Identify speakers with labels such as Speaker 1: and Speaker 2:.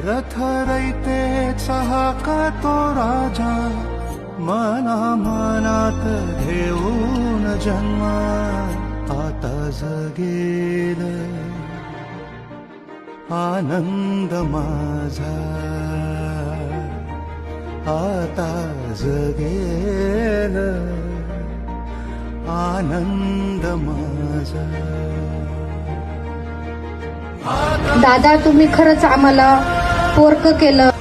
Speaker 1: रथ रैतेचा का तो राजा, मना मनात घेऊन जन्म, आता जगेल आनंद माझा, आता जगेल आनंद माझा.
Speaker 2: दादा, तुम्ही खरंच आम्हाला पोरकं केलं.